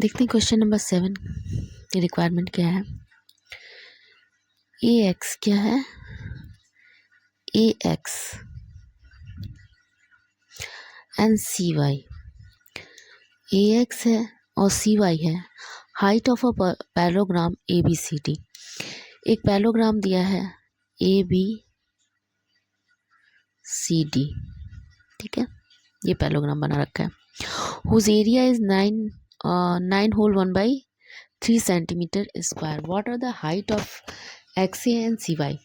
देखते हैं question number 7 की रिक्वायरमेंट क्या है। ए एक्स क्या है, A X and C Y. A X है और सी वाई है height of a parallelogram A B C D. एक पैरेललोग्राम दिया है ए बी सी डी, ठीक है, ये पैरेललोग्राम बना रखा है। Whose area is 9 whole 1/3 centimetre square. What are the height of X A and C Y.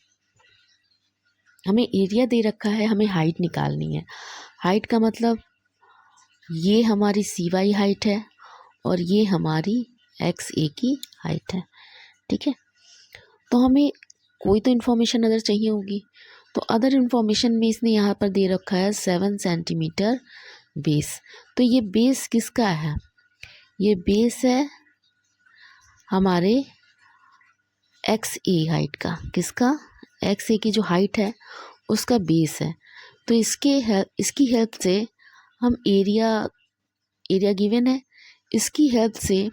हमें एरिया दे रखा है, हमें हाइट निकालनी है। हाइट का मतलब ये हमारी सी वाई हाइट है और ये हमारी एक्स ए की हाइट है, ठीक है। तो हमें कोई तो इन्फॉर्मेशन अदर चाहिए होगी, तो अदर इन्फॉर्मेशन में इसने यहाँ पर दे रखा है 7 सेंटीमीटर बेस। तो ये बेस किसका है, ये बेस है हमारे एक्स ए हाइट का। किसका, एक्स ए की जो हाइट है उसका बेस है। तो इसकी हेल्प से हम एरिया गिवन है, इसकी हेल्प से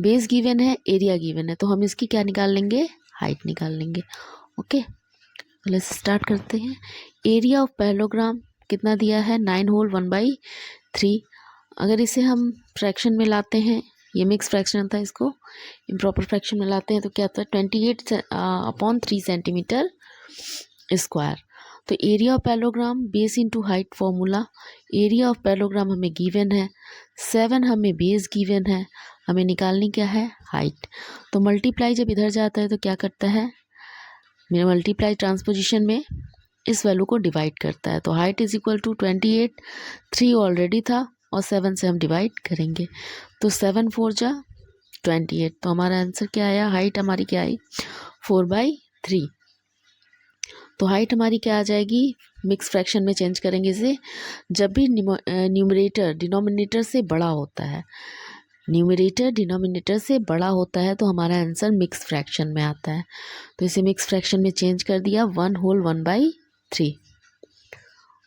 बेस गिवन है, एरिया गिवन है, तो हम इसकी क्या निकाल लेंगे, हाइट निकाल लेंगे। ओके, पहले स्टार्ट करते हैं। एरिया ऑफ पैरेललोग्राम कितना दिया है, 9 होल 1/3। अगर इसे हम फ्रैक्शन में लाते हैं, ये मिक्स फ्रैक्शन था, इसको इम्प्रॉपर फ्रैक्शन में लाते हैं तो क्या आता है 28/3 सेंटीमीटर स्क्वायर। तो area of parallelogram base into height formula. Area of parallelogram हमें गिवन है, 7 हमें बेस गिवन है, हमें निकालनी क्या है, हाइट। तो मल्टीप्लाई जब इधर जाता है तो क्या करता है, मेरा मल्टीप्लाई ट्रांसपोजिशन में इस वैल्यू को डिवाइड करता है। तो height is equal to 28, 3 already था और 7 से हम डिवाइड करेंगे तो 7 4 जा 28। तो हमारा आंसर क्या आया, हाइट हमारी क्या आई 4/3। तो हाइट हमारी क्या आ जाएगी, मिक्स फ्रैक्शन में चेंज करेंगे इसे। जब भी न्यूमरेटर डिनोमिनेटर से बड़ा होता है, न्यूमरेटर डिनोमिनेटर से बड़ा होता है तो हमारा आंसर मिक्स फ्रैक्शन में आता है। तो इसे मिक्स फ्रैक्शन में चेंज कर दिया, 1 होल 1/3।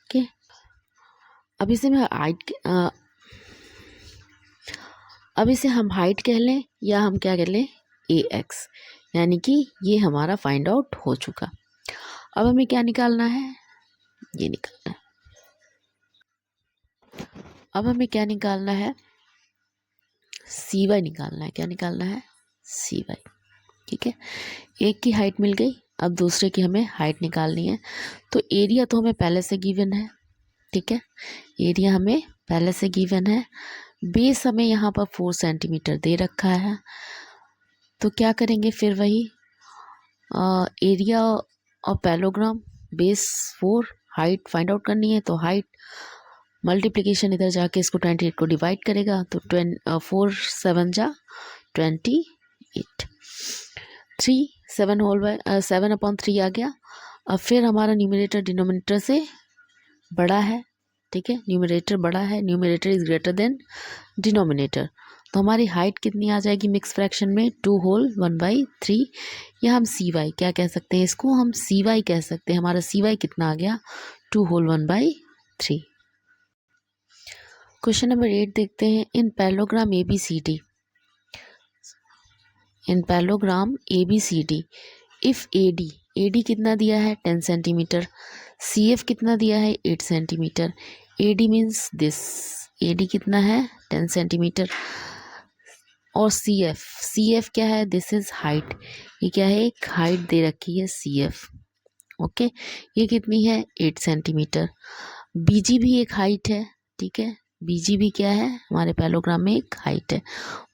ओके, अब इसे मैं अब इसे हम हाइट कह लें या हम क्या कह लें, ए एक्स, यानी कि ये हमारा फाइंड आउट हो चुका। अब हमें क्या निकालना है, ये निकालना है। अब हमें क्या निकालना है, सी वाई निकालना है। क्या निकालना है, सी वाई, ठीक है। एक की हाइट मिल गई, अब दूसरे की हमें हाइट निकालनी है। तो एरिया तो हमें पहले से गिवन है, ठीक है, एरिया हमें पहले से गिवन है। बेस हमें यहाँ पर 4 सेंटीमीटर दे रखा है। तो क्या करेंगे फिर वही एरिया और parallelogram, base 4, height find out करनी है। तो हाइट मल्टीप्लिकेशन इधर जाके इसको 28 को डिवाइड करेगा तो 4 7 जा 28, 3 7/3 आ गया। अब फिर हमारा न्यूमरेटर डिनोमिनेटर से बड़ा है, ठीक है, न्यूमरेटर बड़ा है, numerator is greater than denominator. तो हमारी हाइट कितनी आ जाएगी मिक्स फ्रैक्शन में, 2 होल 1/3। या हम सी वाई क्या कह सकते हैं, इसको हम सी वाई कह सकते हैं। हमारा सी वाई कितना आ गया, 2 होल 1/3। क्वेश्चन नंबर 8 देखते हैं। In parallelogram A B C D, in parallelogram A B C D if A D कितना दिया है 10 सेंटीमीटर, सी एफ कितना दिया है 8 centimetre. A D means this, A D कितना है 10 सेंटीमीटर और सी एफ क्या है, दिस इज हाइट, ये क्या है, एक हाइट दे रखी है सी एफ। ओके, ये कितनी है 8 सेंटीमीटर। बीजी भी एक हाइट है, ठीक है, बीजी भी क्या है हमारे पैरेललोग्राम में एक हाइट है,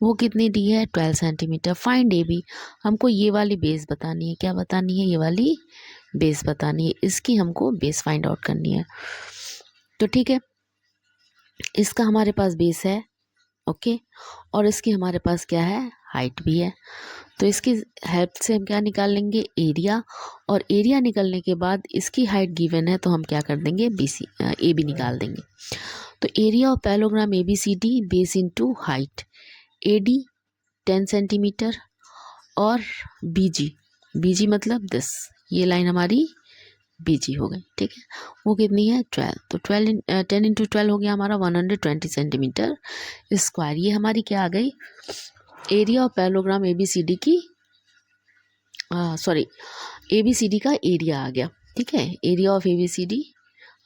वो कितनी दी है 12 सेंटीमीटर। फाइंड ए बी, हमको ये वाली बेस बतानी है। क्या बतानी है, ये वाली बेस बतानी है, इसकी हमको बेस फाइंड आउट करनी है। तो ठीक है, इसका हमारे पास बेस है, ओके, और इसकी हमारे पास क्या है, हाइट भी है। तो इसकी हेल्प से हम क्या निकाल लेंगे, एरिया, और एरिया निकलने के बाद इसकी हाइट गिवन है तो हम क्या कर देंगे, ए बी निकाल देंगे। तो area of parallelogram A B C D base into height, A D 10 centimetre और बी जी मतलब दिस, ये लाइन हमारी बीजी हो गई, ठीक है। वो कितनी है 12, तो 10 इंटू 12 हो गया हमारा 120 सेंटीमीटर स्क्वायर। ये हमारी क्या आ गई, एरिया ऑफ पैरेललोग्राम ABCD की, सॉरी ABCD का एरिया आ गया, ठीक है। एरिया ऑफ ABCD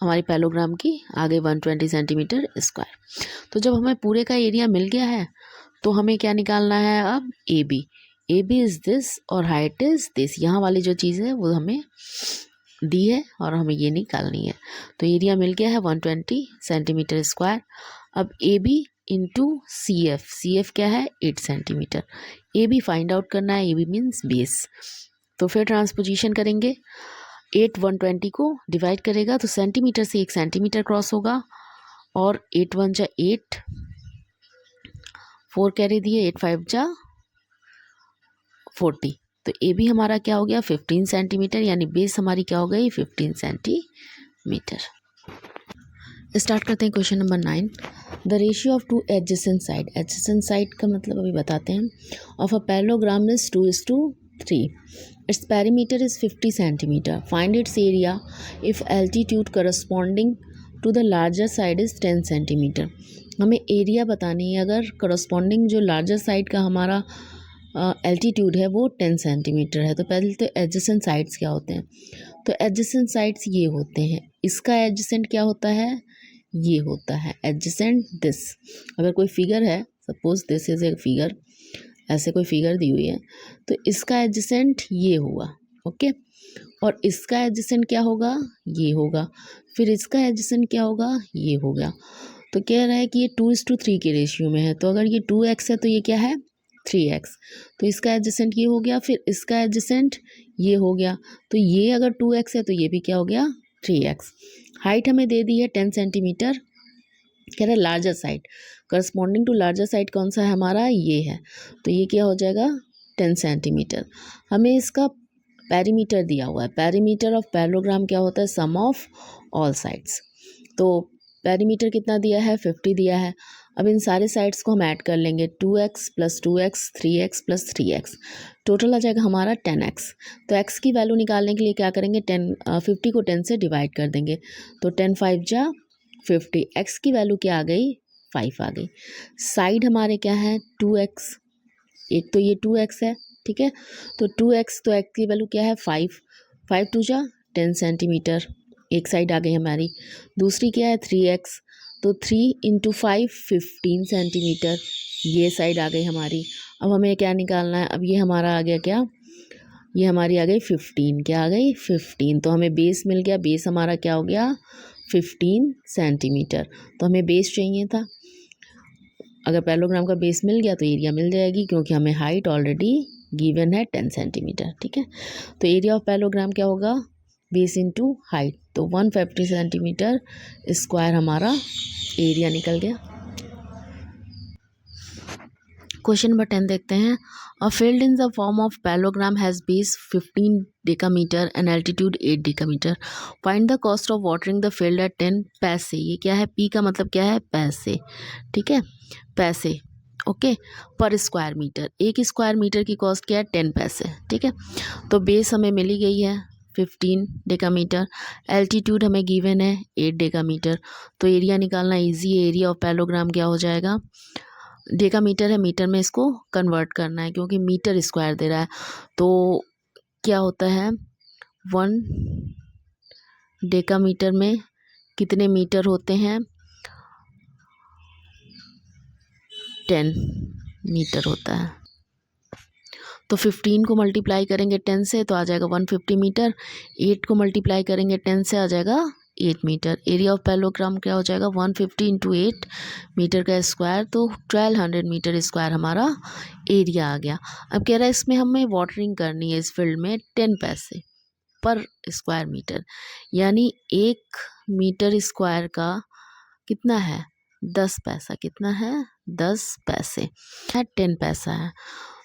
हमारी पैरेललोग्राम की आ गई 120 सेंटीमीटर स्क्वायर। तो जब हमें पूरे का एरिया मिल गया है तो हमें क्या निकालना है अब, AB इज़ दिस और हाइट इज़ दिस। यहाँ वाली जो चीज़ है वो हमें दी है और हमें ये निकालनी है। तो एरिया मिल गया है 120 सेंटीमीटर स्क्वायर। अब AB इंटू CF क्या है 8 सेंटीमीटर। AB फाइंड आउट करना है, AB मीन्स बेस। तो फिर ट्रांसपोजिशन करेंगे, 8 120 को डिवाइड करेगा तो सेंटीमीटर से 1 सेंटीमीटर क्रॉस होगा, और 8 1 जा 8, 4 कैरी दिए, 8 5 जा 40। तो AB हमारा क्या हो गया 15 सेंटीमीटर, यानी बेस हमारी क्या हो गई 15 सेंटीमीटर। स्टार्ट करते हैं question number 9। The ratio of two adjacent side, adjacent side का मतलब अभी बताते हैं, of a parallelogram is 2:3। Its perimeter is 50 centimetre. Find its area if altitude corresponding to the larger side is 10 centimetre. हमें area बतानी है अगर corresponding जो लार्जर साइड का हमारा एल्टीट्यूड है वो 10 सेंटीमीटर है। तो पहले तो एडजेसेंट साइड्स क्या होते हैं, तो एडजेसेंट साइड्स ये होते हैं, इसका एडजेसेंट क्या होता है, ये होता है एडजेसेंट दिस। अगर कोई फिगर है, suppose this is a figure, ऐसे कोई फिगर दी हुई है, तो इसका एडजेसेंट ये हुआ, ओके, और इसका एडजेसेंट क्या होगा, ये होगा, फिर इसका एडजेसेंट क्या होगा, ये होगा। तो कह रहा है कि ये 2:3 के रेशियो में है। तो अगर ये 2x है तो ये क्या है 3x। तो इसका एडजेसेंट ये हो गया, फिर इसका एडजेसेंट ये हो गया। तो ये अगर 2x है तो ये भी क्या हो गया 3x। हाइट हमें दे दी है 10 सेंटीमीटर। कह रहा है larger side, corresponding to larger side कौन सा है हमारा, ये है। तो ये क्या हो जाएगा 10 सेंटीमीटर। हमें इसका पेरीमीटर दिया हुआ है, पेरीमीटर ऑफ पैरेललोग्राम क्या होता है, सम ऑफ ऑल साइड्स। तो पेरीमीटर कितना दिया है 50 दिया है। अब इन सारे साइड्स को हम ऐड कर लेंगे, 2x + 2x 3x + 3x, total आ जाएगा हमारा 10x। तो x की वैल्यू निकालने के लिए क्या करेंगे, 50 को 10 से डिवाइड कर देंगे, तो 10 5 जा 50। x की वैल्यू क्या आ गई 5 आ गई। साइड हमारे क्या है 2x, एक तो ये 2x है, ठीक है, तो 2x, तो x की वैल्यू क्या है 5, 5 2 जा 10 सेंटीमीटर, एक साइड आ गई हमारी। दूसरी क्या है 3x, तो 3 × 5 15 सेंटीमीटर, ये साइड आ गई हमारी। अब हमें क्या निकालना है, अब ये हमारा आ गया क्या, ये हमारी आ गई 15, क्या आ गई 15। तो हमें बेस मिल गया, बेस हमारा क्या हो गया 15 सेंटीमीटर। तो हमें बेस चाहिए था, अगर पैरेललोग्राम का बेस मिल गया तो एरिया मिल जाएगी, क्योंकि हमें हाइट ऑलरेडी गिवन है 10 सेंटीमीटर, ठीक है। तो एरिया ऑफ पैरेललोग्राम क्या होगा, बेस इंटू हाइट, तो 150 सेंटीमीटर स्क्वायर हमारा एरिया निकल गया। क्वेश्चन नंबर 10 देखते हैं। A field in the form of parallelogram has base 15 decametre and altitude 8 decametre. Find the cost of watering the field at 10 पैसे। ये क्या है, पी का मतलब क्या है पैसे, ठीक है, पैसे, ओके, पर स्क्वायर मीटर। एक स्क्वायर मीटर की कॉस्ट क्या है 10 पैसे, ठीक है। तो बेस हमें मिली गई है 15 डेकामीटर, एल्टीट्यूड हमें गिवन है 8 डेकामीटर। तो एरिया निकालना इजी है, एरिया ऑफ पैरेललोग्राम क्या हो जाएगा, डेकामीटर है, मीटर में इसको कन्वर्ट करना है क्योंकि मीटर स्क्वायर दे रहा है। तो क्या होता है 1 डेकामीटर में कितने मीटर होते हैं, 10 मीटर होता है। तो 15 को मल्टीप्लाई करेंगे 10 से तो आ जाएगा 150 मीटर, 8 को मल्टीप्लाई करेंगे 10 से आ जाएगा 8 मीटर। एरिया ऑफ पैरेललोग्राम क्या हो जाएगा 150 × 8 मीटर का स्क्वायर, तो 1200 मीटर स्क्वायर हमारा एरिया आ गया। अब कह रहा है इसमें हमें वाटरिंग करनी है इस फील्ड में 10 पैसे पर स्क्वायर मीटर, यानी 1 मीटर स्क्वायर का कितना है 10 पैसा, कितना है 10 पैसे है, 10 पैसा है।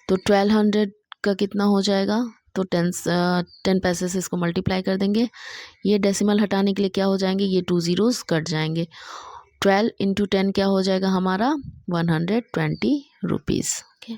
तो 1200 का कितना हो जाएगा, तो 10 पैसे से इसको मल्टीप्लाई कर देंगे। ये डेसिमल हटाने के लिए क्या हो जाएंगे, ये 2 ज़ीरोज़ कट जाएंगे। 12 × 10 क्या हो जाएगा हमारा 120 रुपीज़, ओके।